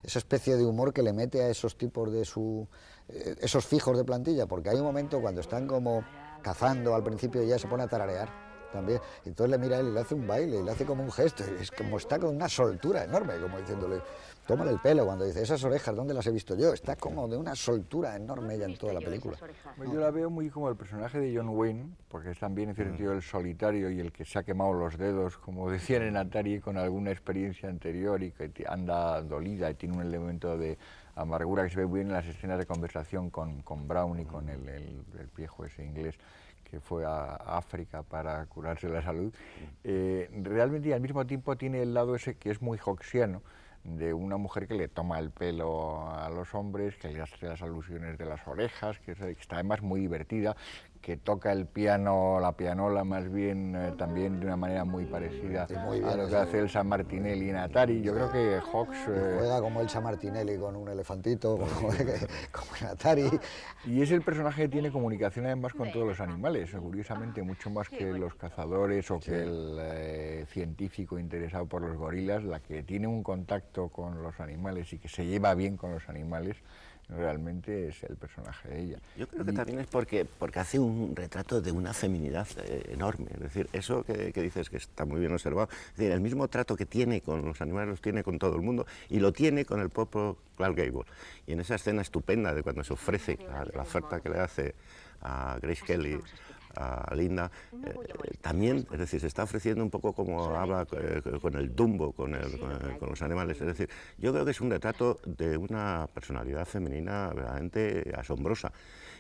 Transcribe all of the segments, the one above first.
esa especie de humor que le mete a esos tipos de esos fijos de plantilla, porque hay un momento cuando están como cazando al principio y ya se pone a tararear también, y entonces le mira a él y le hace un baile, y le hace como un gesto, y es como está con una soltura enorme, como diciéndole, tómale el pelo, cuando dice, esas orejas, ¿dónde las he visto yo? Está como de una soltura enorme ella en toda la película. Yo la veo muy como el personaje de John Wayne, porque es también en cierto sentido el solitario y el que se ha quemado los dedos, como decían en Atari, con alguna experiencia anterior y que anda dolida y tiene un elemento de amargura que se ve muy bien en las escenas de conversación con Brown y con el viejo ese inglés que fue a África para curarse la salud. Realmente y al mismo tiempo tiene el lado ese que es muy hoxiano, de una mujer que le toma el pelo a los hombres, que le hace las alusiones de las orejas, que está además muy divertida, que toca el piano, la pianola más bien, también de una manera muy parecida a lo que hace Elsa Martinelli en Atari. Yo creo que Hawks... juega como Elsa Martinelli con un elefantito, como en Atari. Y es el personaje que tiene comunicación además con todos los animales, curiosamente mucho más que los cazadores o que el científico interesado por los gorilas, la que tiene un contacto con los animales y que se lleva bien con los animales, realmente es el personaje de ella. Yo creo que también es porque hace un retrato de una feminidad enorme, es decir, eso que dices que está muy bien observado, es decir, el mismo trato que tiene con los animales los tiene con todo el mundo y lo tiene con el propio Clark Gable. Y en esa escena estupenda de cuando se ofrece, la oferta que le hace a Grace Kelly, a Linda, también, es decir, se está ofreciendo un poco como habla con el Dumbo, con los animales, es decir, yo creo que es un retrato de una personalidad femenina verdaderamente asombrosa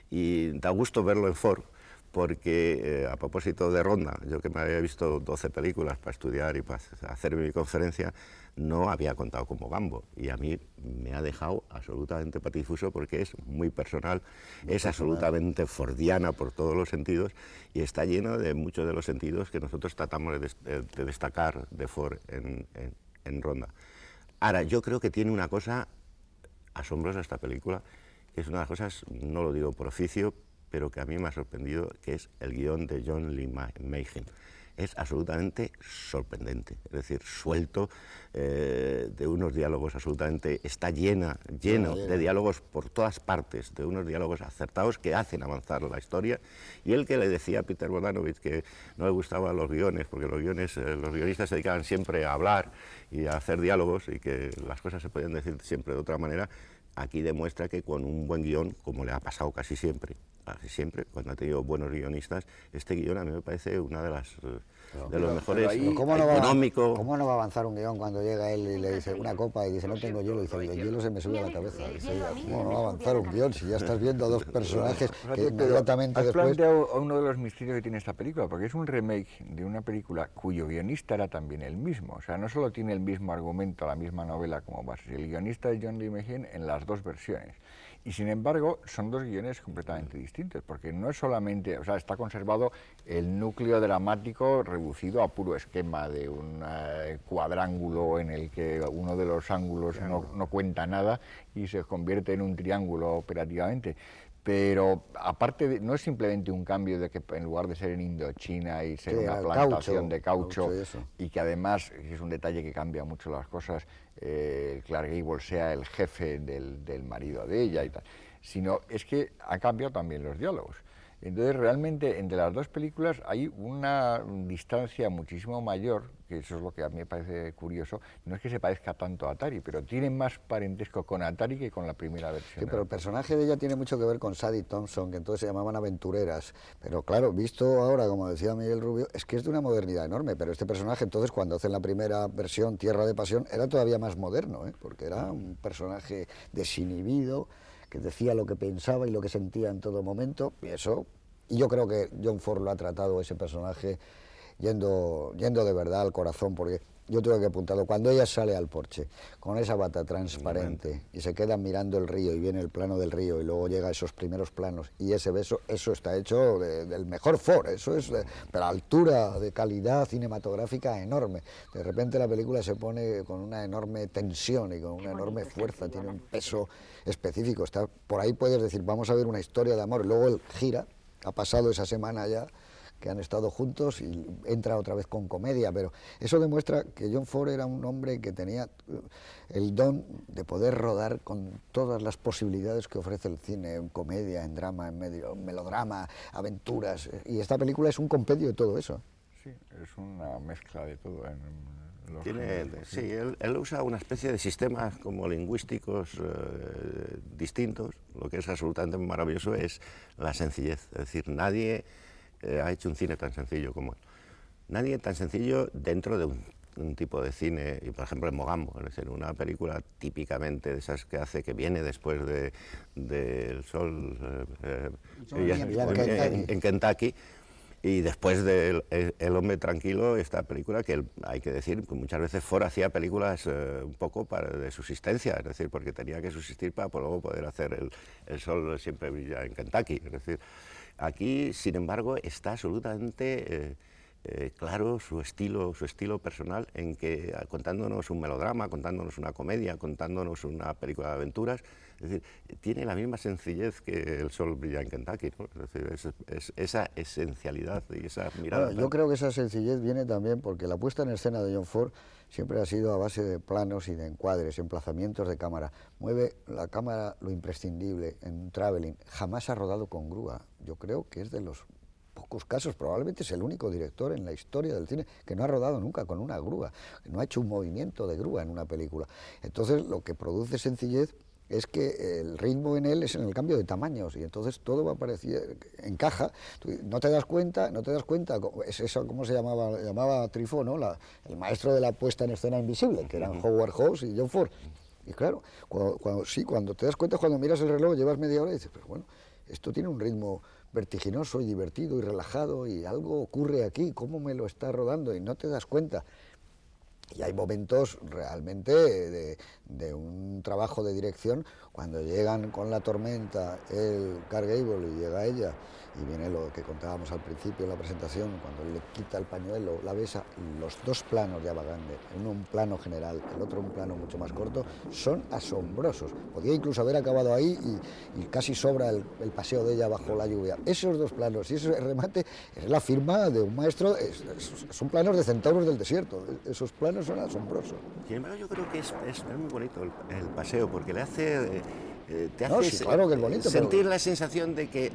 y da gusto verlo en Ford, porque a propósito de Ronda, yo que me había visto 12 películas para estudiar y para hacer mi conferencia, no había contado con Mogambo y a mí me ha dejado absolutamente patifuso porque es muy personal, es absolutamente fordiana por todos los sentidos y está lleno de muchos de los sentidos que nosotros tratamos de destacar de Ford en Ronda. Ahora, yo creo que tiene una cosa asombrosa esta película, que es una de las cosas, no lo digo por oficio, pero que a mí me ha sorprendido, que es el guión de John Lee Mayhem. Es absolutamente sorprendente, es decir, suelto, de unos diálogos absolutamente, está lleno de diálogos por todas partes, de unos diálogos acertados que hacen avanzar la historia, y él que le decía a Peter Bogdanovich que no le gustaban los guiones, porque los guionistas se dedicaban siempre a hablar y a hacer diálogos, y que las cosas se podían decir siempre de otra manera, aquí demuestra que con un buen guión, como le ha pasado casi siempre, cuando ha tenido buenos guionistas, este guión a mí me parece una de los mejores, económico. ¿Cómo no va a avanzar un guión cuando llega él y le dice una copa y dice no tengo hielo? Y dice, el hielo se me sube a la cabeza. Dice, ¿cómo no va a avanzar un guión si ya estás viendo a dos personajes que inmediatamente después... Has planteado uno de los misterios que tiene esta película, porque es un remake de una película cuyo guionista era también el mismo. O sea, no solo tiene el mismo argumento, la misma novela como base. El guionista es John Lee Mayhem en las dos versiones. Y sin embargo, son dos guiones completamente distintos, porque no es solamente, o sea, está conservado el núcleo dramático reducido a puro esquema de un cuadrángulo en el que uno de los ángulos no cuenta nada y se convierte en un triángulo operativamente. Pero aparte, no es simplemente un cambio de que en lugar de ser en Indochina y ser una plantación de caucho y que además, es un detalle que cambia mucho las cosas, Clark Gable sea el jefe del marido de ella y tal, sino es que ha cambiado también los diálogos. Entonces realmente entre las dos películas hay una distancia muchísimo mayor, que eso es lo que a mí me parece curioso, no es que se parezca tanto a Atari, pero tiene más parentesco con Atari que con la primera versión. Sí, pero el personaje de ella tiene mucho que ver con Sadie Thompson, que entonces se llamaban aventureras, pero claro, visto ahora, como decía Miguel Rubio, es que es de una modernidad enorme, pero este personaje entonces cuando hacen la primera versión, Tierra de Pasión, era todavía más moderno, porque era un personaje desinhibido, que decía lo que pensaba y lo que sentía en todo momento, y yo creo que John Ford lo ha tratado ese personaje yendo de verdad al corazón, porque yo tengo que apuntarlo, cuando ella sale al porche con esa bata transparente y se queda mirando el río y viene el plano del río y luego llega esos primeros planos y ese beso, eso está hecho del mejor Ford, eso es de la altura de calidad cinematográfica enorme. De repente la película se pone con una enorme tensión y con una enorme fuerza, tiene un peso específico, por ahí puedes decir, vamos a ver una historia de amor, y luego él gira, ha pasado esa semana ya, que han estado juntos y entra otra vez con comedia, pero eso demuestra que John Ford era un hombre que tenía el don de poder rodar con todas las posibilidades que ofrece el cine, en comedia, en drama, en melodrama, aventuras, y esta película es un compendio de todo eso. Sí, es una mezcla de todo. Sí, él usa una especie de sistemas como lingüísticos distintos. Lo que es absolutamente maravilloso es la sencillez. Es decir, nadie ha hecho un cine tan sencillo como él. Nadie tan sencillo dentro de un tipo de cine, y por ejemplo en Mogambo, es decir, una película típicamente de esas que hace, que viene después de El Sol en Kentucky. Y después de El Hombre Tranquilo, esta película que hay que decir, que muchas veces Ford hacía películas un poco de subsistencia, es decir, porque tenía que subsistir para luego poder hacer El Sol siempre brilla en Kentucky. Es decir, aquí, sin embargo, está absolutamente claro su estilo personal, en que contándonos un melodrama, contándonos una comedia, contándonos una película de aventuras, es decir, tiene la misma sencillez que El Sol brilla en Kentucky, ¿no? Es decir, es esa esencialidad y esa mirada. Bueno, yo creo que esa sencillez viene también porque la puesta en escena de John Ford siempre ha sido a base de planos y de encuadres, emplazamientos de cámara. Mueve la cámara lo imprescindible en traveling. Jamás ha rodado con grúa. Yo creo que es de los pocos casos, probablemente es el único director en la historia del cine que no ha rodado nunca con una grúa, que no ha hecho un movimiento de grúa en una película. Entonces, lo que produce sencillez es que el ritmo en él es en el cambio de tamaños y entonces todo va a parecer, encaja, no te das cuenta, es eso, ¿cómo se llamaba Truffaut, ¿no? El maestro de la puesta en escena invisible, que eran Howard Hawks y John Ford. Y claro, cuando te das cuenta, cuando miras el reloj, llevas media hora y dices, pero bueno, esto tiene un ritmo vertiginoso y divertido y relajado y algo ocurre aquí, ¿cómo me lo está rodando? Y no te das cuenta. Y hay momentos realmente de un trabajo de dirección, cuando llegan con la tormenta el Clark Gable y llega ella, y viene lo que contábamos al principio de la presentación, cuando le quita el pañuelo, la besa, los dos planos de Ava Gardner, uno un plano general, el otro un plano mucho más corto, son asombrosos. Podía incluso haber acabado ahí y casi sobra el paseo de ella bajo la lluvia. Esos dos planos y ese remate es la firma de un maestro, son planos de centauros del desierto, esos planos son asombrosos. Sin embargo, yo creo que es muy bonito el paseo, porque le hace... te hace sí, claro que es bonito, sentir la sensación de que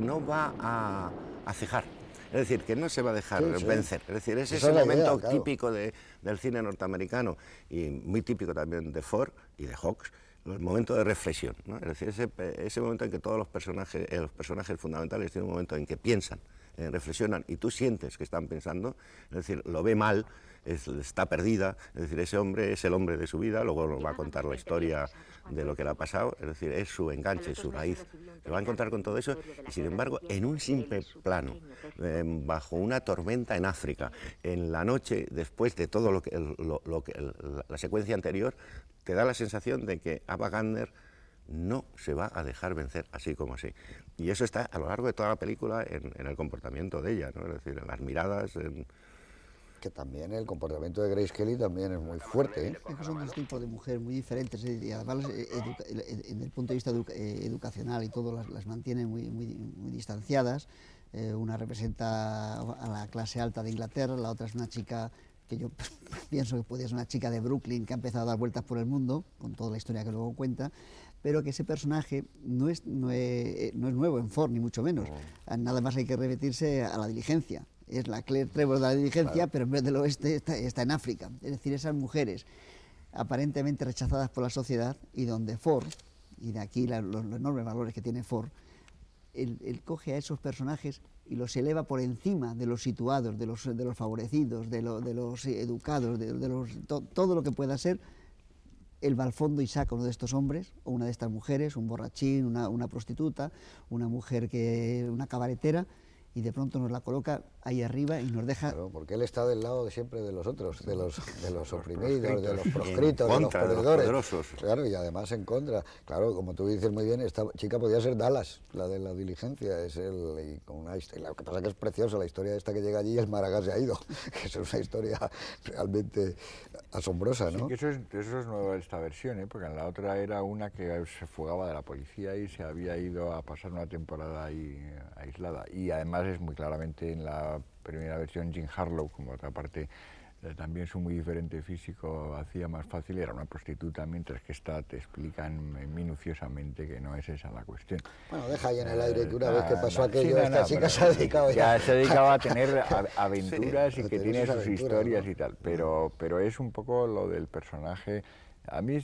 no va a cejar, es decir, que no se va a dejar vencer. Es decir, es ese momento típico del cine norteamericano y muy típico también de Ford y de Hawks, el momento de reflexión, ¿no? Es decir, ese momento en que todos los personajes fundamentales tienen un momento en que piensan, reflexionan y tú sientes que están pensando, es decir, lo ve mal, está perdida, es decir, ese hombre es el hombre de su vida, luego nos va a contar la historia de lo que le ha pasado, es decir, es su enganche, su raíz, se va a encontrar con todo eso y sin embargo en un simple plano, bajo una tormenta en África, en la noche, después de todo la secuencia anterior, te da la sensación de que Ava Gardner no se va a dejar vencer así como así. Y eso está a lo largo de toda la película en el comportamiento de ella, ¿no? Es decir, en las miradas... Que también el comportamiento de Grace Kelly también es muy fuerte, ¿eh? Es que son dos tipos de mujeres muy diferentes y además en el punto de vista educacional y todo las mantiene muy distanciadas. Una representa a la clase alta de Inglaterra, la otra es una chica que yo pienso que podría ser una chica de Brooklyn que ha empezado a dar vueltas por el mundo, con toda la historia que luego cuenta, pero que ese personaje no es nuevo en Ford, ni mucho menos. Nada más hay que repetirse a La Diligencia. Es la Claire Trevor de La Diligencia, claro, pero en vez del oeste está en África. Es decir, esas mujeres aparentemente rechazadas por la sociedad y donde Ford, y de aquí los enormes valores que tiene Ford, él coge a esos personajes y los eleva por encima de los situados, de los favorecidos, de los educados, todo lo que pueda ser. Él va al fondo y saca uno de estos hombres, o una de estas mujeres, un borrachín, una prostituta, una mujer una cabaretera, y de pronto nos la coloca ahí arriba y nos deja... Claro, porque él está del lado siempre de los otros, de los oprimidos, de los En proscritos, de los contra de los perdedores. poderosos. Claro, y además en contra. Claro, como tú dices muy bien, esta chica podía ser Dallas, la de la diligencia, es el, y con una historia, lo que pasa es que es preciosa, la historia esta que llega allí y el Maragall se ha ido, que eso es una historia realmente asombrosa, ¿no? Sí, que eso es nuevo de esta versión, ¿eh? Porque en la otra era una que se fugaba de la policía y se había ido a pasar una temporada ahí aislada. Y además es muy claramente en la primera versión Jean Harlow, como otra parte, también su muy diferente físico hacía más fácil, era una prostituta, mientras que esta te explican minuciosamente que no es esa la cuestión. Bueno, deja ahí en el aire que una vez que pasó aquello, esta chica se ha dedicado ya se dedicaba a tener aventuras Sí, y que a tener tiene sus sus aventuras, historias ¿no? y tal, pero es un poco lo del personaje. A mí